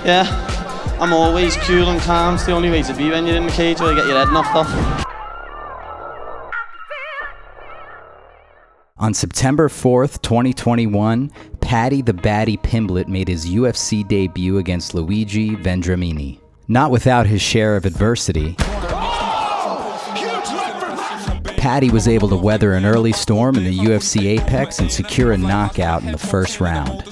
Yeah, I'm always cool and calm. It's the only way to be when you're in the cage where you get your head knocked off. On September 4th, 2021, Paddy the Baddy Pimblett made his UFC debut against Luigi Vendramini. Not without his share of adversity, Paddy was able to weather an early storm in the UFC Apex and secure a knockout in the first round.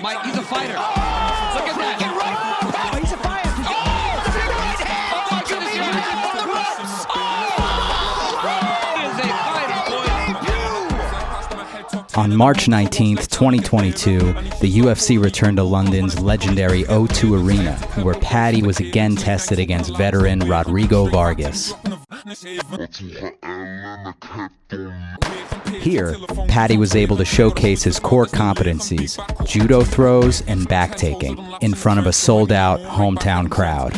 Mike, he's a fighter. Look at that. Get right. Oh, he's a fighter. Oh, my goodness. He's on the ropes. He is a fighter, boy. On March 19th, 2022, the UFC returned to London's legendary O2 Arena, where Paddy was again tested against veteran Rodrigo Vargas. Here, Paddy was able to showcase his core competencies, judo throws and back-taking, in front of a sold-out hometown crowd.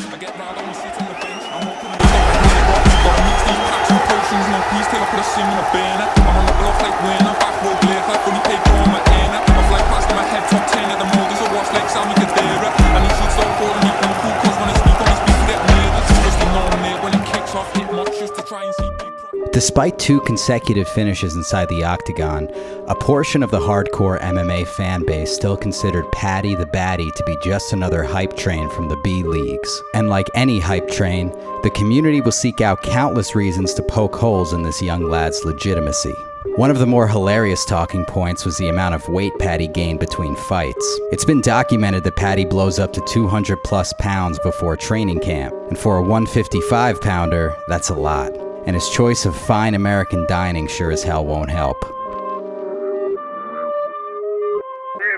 Despite 2 consecutive finishes inside the octagon, a portion of the hardcore MMA fan base still considered Paddy the Baddy to be just another hype train from the B leagues. And like any hype train, the community will seek out countless reasons to poke holes in this young lad's legitimacy. One of the more hilarious talking points was the amount of weight Paddy gained between fights. It's been documented that Paddy blows up to 200 plus pounds before training camp, and for a 155 pounder, that's a lot. And his choice of fine American dining sure as hell won't help.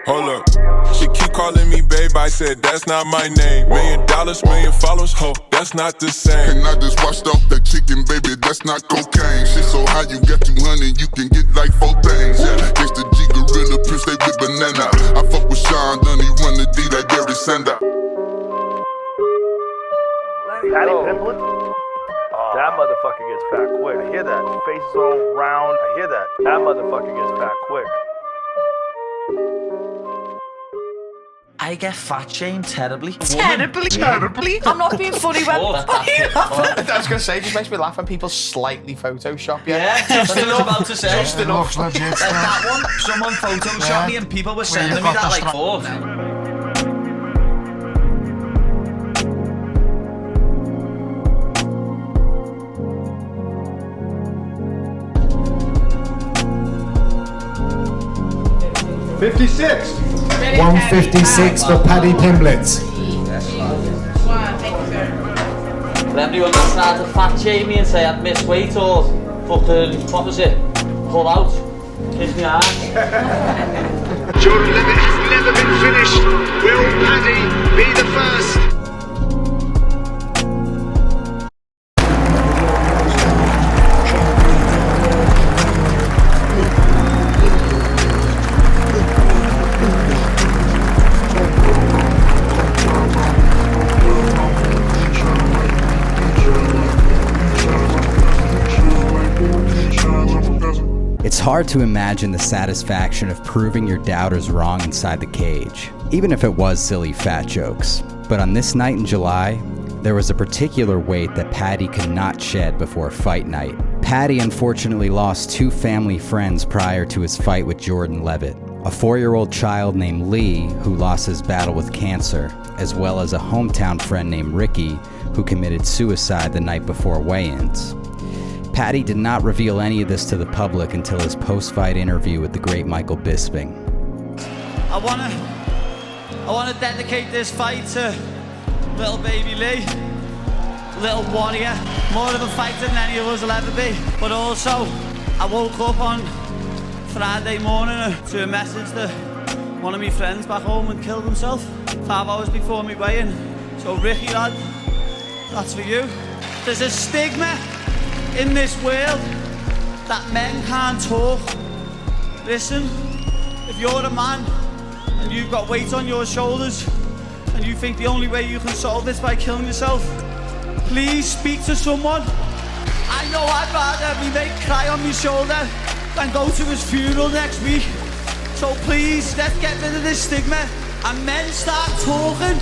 Hold up, she keep calling me babe, I said that's not my name. $1 million, million followers, ho, that's not the same. And I just washed off that chicken, baby, that's not cocaine. Shit so high you get 200, you can get like 4 things. Yeah, it's the G Gorilla, Prince, they with banana. I fuck with Sean, then he run the D like Gary Sander. Paddy Pimblett? That motherfucker gets fat quick. I hear that. Face is all round. I hear that. That motherfucker gets fat quick. I get fat shamed terribly. Terribly? I'm not being funny when... I was going to say, it just makes me laugh when people slightly Photoshop you. Yeah, just enough. About to say. Just enough. Like that one, someone Photoshopped me and people were sending me that like 4 now. $56. 156 for Paddy Pimblett. For everyone that tried to fat shame me and say I'd miss weight or fucking, what was it? Pull out. Kiss me ass. Jordan limit has never been finished. Will Paddy be the first? It's hard to imagine the satisfaction of proving your doubters wrong inside the cage, even if it was silly fat jokes. But on this night in July, there was a particular weight that Paddy could not shed before fight night. Paddy unfortunately lost 2 family friends prior to his fight with Jordan Levitt. A 4-year-old child named Lee, who lost his battle with cancer, as well as a hometown friend named Ricky, who committed suicide the night before weigh-ins. Paddy did not reveal any of this to the public until his post-fight interview with the great Michael Bisping. I wanna dedicate this fight to little baby Lee, little warrior, more of a fighter than any of us will ever be. But also, I woke up on Friday morning to a message that one of my friends back home had killed himself 5 hours before me weigh-in. So Ricky, lad, that's for you. There's a stigma in this world that men can't talk. Listen, if you're a man and you've got weight on your shoulders and you think the only way you can solve this by killing yourself, please speak to someone. I know I'd rather me mate cry on my shoulder than go to his funeral next week. So please, let's get rid of this stigma and men start talking.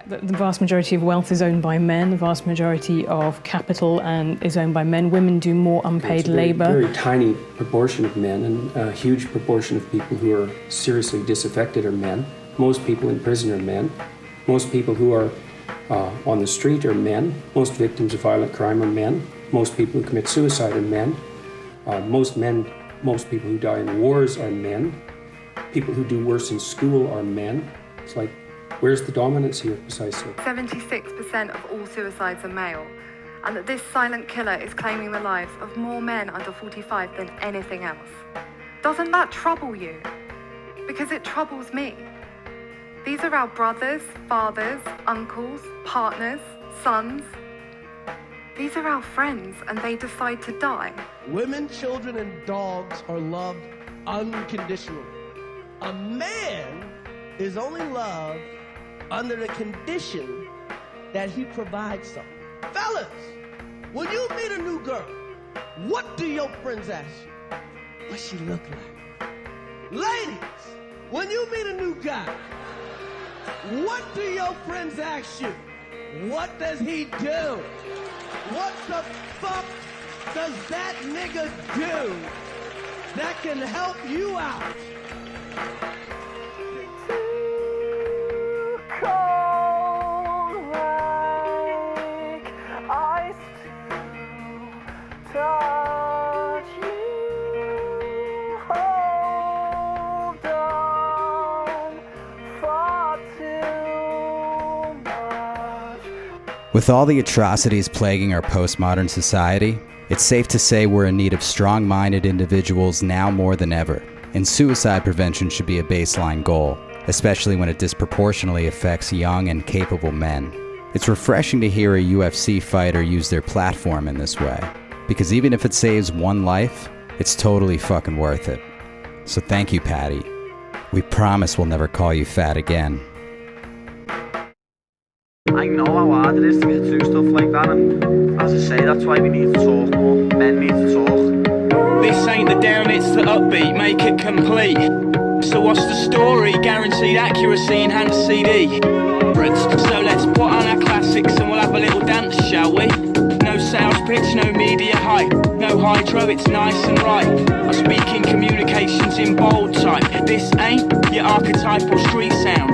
The vast majority of wealth is owned by men, the vast majority of capital is owned by men. Women do more unpaid labour. Very tiny proportion of men, and a huge proportion of people who are seriously disaffected are men. Most people in prison are men. Most people who are on the street are men. Most victims of violent crime are men. Most people who commit suicide are men. Most people who die in wars are men. People who do worse in school are men. It's like, where's the dominance here, precisely? 76% of all suicides are male, and that this silent killer is claiming the lives of more men under 45 than anything else. Doesn't that trouble you? Because it troubles me. These are our brothers, fathers, uncles, partners, sons. These are our friends, and they decide to die. Women, children, and dogs are loved unconditionally. A man is only loved under the condition that he provides something. Fellas, when you meet a new girl, what do your friends ask you? What she look like? Ladies, when you meet a new guy, what do your friends ask you? What does he do? What the fuck does that nigga do that can help you out? With all the atrocities plaguing our postmodern society, it's safe to say we're in need of strong-minded individuals now more than ever, and suicide prevention should be a baseline goal, especially when it disproportionately affects young and capable men. It's refreshing to hear a UFC fighter use their platform in this way, because even if it saves one life, it's totally fucking worth it. So thank you, Paddy. We promise we'll never call you fat again. I know how hard it is to get through stuff like that, and as I say, that's why we need to talk more. Men need to talk. This ain't the down, it's the upbeat, make it complete. So what's the story? Guaranteed accuracy, enhanced CD. So let's put on our classics and we'll have a little dance, shall we? No sales pitch, no media hype, no hydro, it's nice and right. I speak in communications in bold type. This ain't your archetypal street sound.